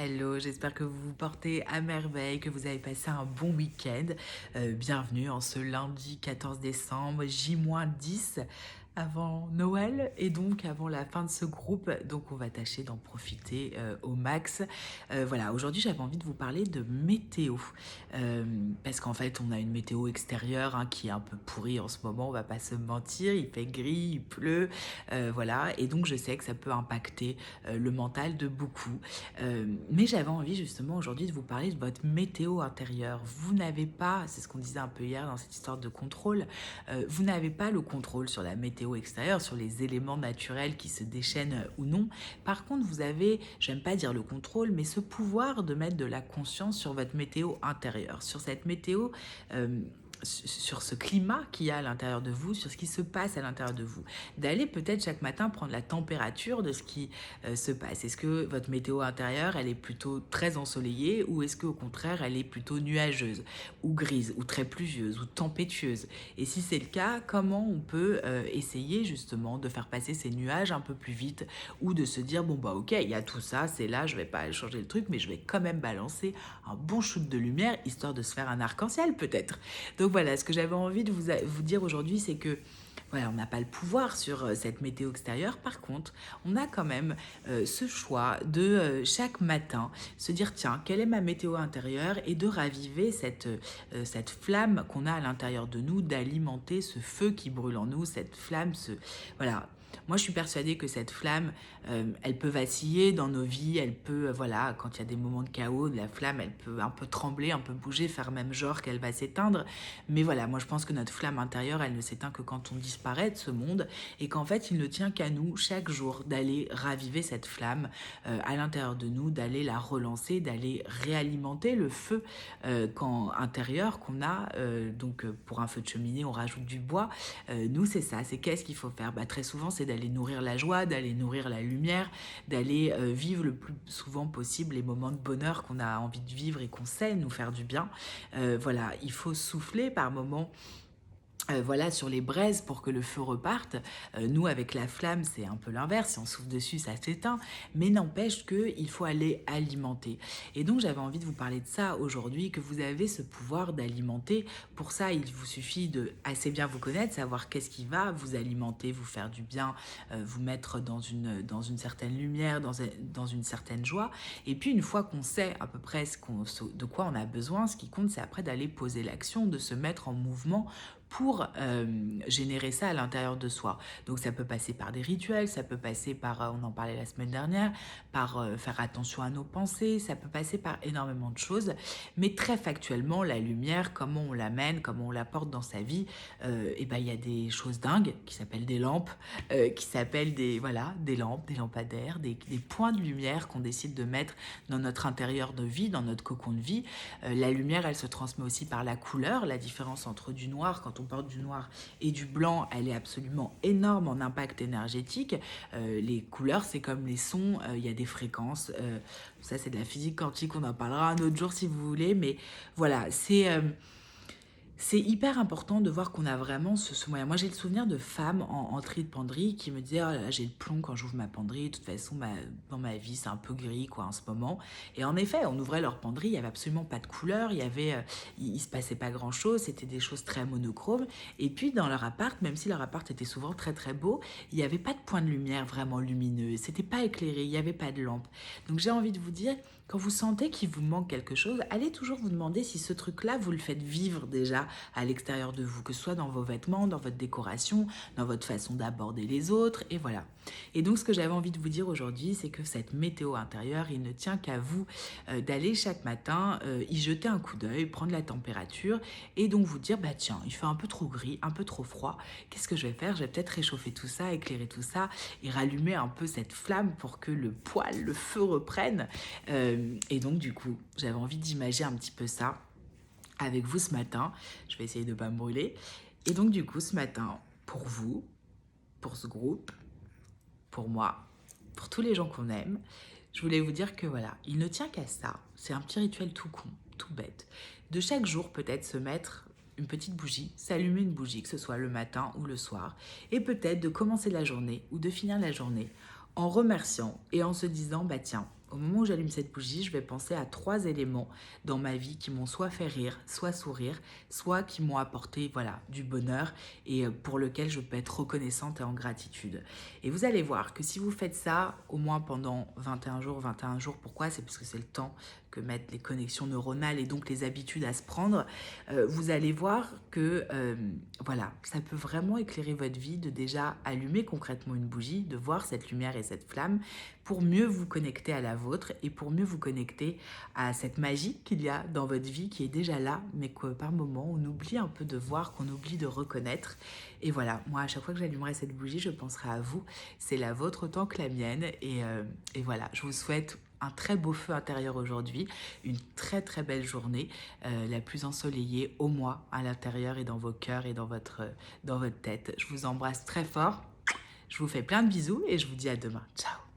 Hello, j'espère que vous vous portez à merveille, que vous avez passé un bon week-end. Bienvenue en ce lundi 14 décembre, J-10 avant Noël et donc avant la fin de ce groupe. Donc on va tâcher d'en profiter au max. Voilà, aujourd'hui j'avais envie de vous parler de météo. Parce qu'en fait on a une météo extérieure qui est un peu pourrie en ce moment, on va pas se mentir, il fait gris, il pleut, voilà. Et donc je sais que ça peut impacter le mental de beaucoup. Mais j'avais envie justement aujourd'hui de vous parler de votre météo intérieure. Vous n'avez pas, c'est ce qu'on disait un peu hier dans cette histoire de contrôle, vous n'avez pas le contrôle sur la météo extérieure, sur les éléments naturels qui se déchaînent ou non. Par contre, vous avez, j'aime pas dire le contrôle, mais ce pouvoir de mettre de la conscience sur votre météo intérieure, sur cette météo sur ce climat qu'il y a à l'intérieur de vous, sur ce qui se passe à l'intérieur de vous. D'aller peut-être chaque matin prendre la température de ce qui se passe. Est-ce que votre météo intérieure, elle est plutôt très ensoleillée ou est-ce qu'au contraire, elle est plutôt nuageuse ou grise ou très pluvieuse ou tempétueuse? Et si c'est le cas, comment on peut essayer justement de faire passer ces nuages un peu plus vite ou de se dire, bon bah ok, il y a tout ça, c'est là, je vais pas changer le truc, mais je vais quand même balancer un bon shoot de lumière histoire de se faire un arc-en-ciel peut-être. Donc voilà, ce que j'avais envie de vous dire aujourd'hui, c'est que voilà, on n'a pas le pouvoir sur cette météo extérieure. Par contre, on a quand même ce choix de chaque matin se dire tiens, quelle est ma météo intérieure et de raviver cette flamme qu'on a à l'intérieur de nous, d'alimenter ce feu qui brûle en nous, cette flamme, voilà. Moi, je suis persuadée que cette flamme, elle peut vaciller dans nos vies, elle peut, voilà, quand il y a des moments de chaos, la flamme, elle peut un peu trembler, un peu bouger, faire même genre qu'elle va s'éteindre. Mais voilà, moi je pense que notre flamme intérieure, elle ne s'éteint que quand on disparaît de ce monde et qu'en fait, il ne tient qu'à nous chaque jour d'aller raviver cette flamme à l'intérieur de nous, d'aller la relancer, d'aller réalimenter le feu intérieur qu'on a. Donc pour un feu de cheminée, on rajoute du bois. Nous, c'est ça, c'est qu'est-ce qu'il faut faire? Très souvent, c'est d'aller nourrir la joie, d'aller nourrir la lumière, d'aller vivre le plus souvent possible les moments de bonheur qu'on a envie de vivre et qu'on sait nous faire du bien. Voilà, il faut souffler par moments voilà, sur les braises pour que le feu reparte. Nous, avec la flamme, c'est un peu l'inverse. Si on souffle dessus, ça s'éteint. Mais n'empêche qu'il faut aller alimenter. Et donc, j'avais envie de vous parler de ça aujourd'hui, que vous avez ce pouvoir d'alimenter. Pour ça, il vous suffit de assez bien vous connaître, savoir qu'est-ce qui va vous alimenter, vous faire du bien, vous mettre dans une certaine lumière, dans une certaine joie. Et puis, une fois qu'on sait à peu près de quoi on a besoin, ce qui compte, c'est après d'aller poser l'action, de se mettre en mouvement pour générer ça à l'intérieur de soi. Donc ça peut passer par des rituels, ça peut passer par, on en parlait la semaine dernière, par faire attention à nos pensées, ça peut passer par énormément de choses, mais très factuellement, la lumière, comment on l'amène, comment on l'apporte dans sa vie, et ben il y a des choses dingues qui s'appellent des lampes, qui s'appellent des lampes, des lampadaires, des points de lumière qu'on décide de mettre dans notre intérieur de vie, dans notre cocon de vie. La lumière, elle se transmet aussi par la couleur, la différence entre du noir, quand on porte du noir et du blanc, elle est absolument énorme en impact énergétique. Les couleurs, c'est comme les sons, il y a des fréquences. Ça, c'est de la physique quantique, on en parlera un autre jour si vous voulez. Mais voilà, c'est hyper important de voir qu'on a vraiment ce moyen. Moi, j'ai le souvenir de femmes en tri de penderie qui me disaient oh là là, j'ai le plomb quand j'ouvre ma penderie. De toute façon, dans ma vie, c'est un peu gris quoi en ce moment. Et en effet, on ouvrait leur penderie, il n'y avait absolument pas de couleur, il se passait pas grand-chose, c'était des choses très monochromes. Et puis, dans leur appart, même si leur appart était souvent très très beau, il n'y avait pas de point de lumière vraiment lumineux. C'était pas éclairé, il n'y avait pas de lampe. Donc, j'ai envie de vous dire, quand vous sentez qu'il vous manque quelque chose, allez toujours vous demander si ce truc-là, vous le faites vivre déjà à l'extérieur de vous, que ce soit dans vos vêtements, dans votre décoration, dans votre façon d'aborder les autres, et voilà. Et donc ce que j'avais envie de vous dire aujourd'hui, c'est que cette météo intérieure, il ne tient qu'à vous d'aller chaque matin y jeter un coup d'œil, prendre la température, et donc vous dire, bah tiens, il fait un peu trop gris, un peu trop froid, qu'est-ce que je vais faire? Je vais peut-être réchauffer tout ça, éclairer tout ça, et rallumer un peu cette flamme pour que le poêle, le feu reprenne. Et donc du coup, j'avais envie d'imager un petit peu ça avec vous ce matin. Je vais essayer de ne pas me brûler. Et donc du coup, ce matin, pour vous, pour ce groupe, pour moi, pour tous les gens qu'on aime, je voulais vous dire que voilà, il ne tient qu'à ça. C'est un petit rituel tout con, tout bête. De chaque jour, peut-être se mettre une petite bougie, s'allumer une bougie, que ce soit le matin ou le soir, et peut-être de commencer la journée ou de finir la journée en remerciant et en se disant, bah tiens, au moment où j'allume cette bougie, je vais penser à 3 éléments dans ma vie qui m'ont soit fait rire, soit sourire, soit qui m'ont apporté voilà, du bonheur et pour lequel je peux être reconnaissante et en gratitude. Et vous allez voir que si vous faites ça au moins pendant 21 jours, pourquoi? C'est parce que c'est le temps que mettent les connexions neuronales et donc les habitudes à se prendre. Vous allez voir que voilà, ça peut vraiment éclairer votre vie de déjà allumer concrètement une bougie, de voir cette lumière et cette flamme pour mieux vous connecter à la vôtre et pour mieux vous connecter à cette magie qu'il y a dans votre vie qui est déjà là, mais que par moment on oublie un peu de voir, qu'on oublie de reconnaître. Et voilà, moi à chaque fois que j'allumerai cette bougie, je penserai à vous. C'est la vôtre autant que la mienne. Et voilà, je vous souhaite un très beau feu intérieur aujourd'hui, une très très belle journée, la plus ensoleillée au mois à l'intérieur et dans vos cœurs et dans votre tête. Je vous embrasse très fort, je vous fais plein de bisous et je vous dis à demain. Ciao.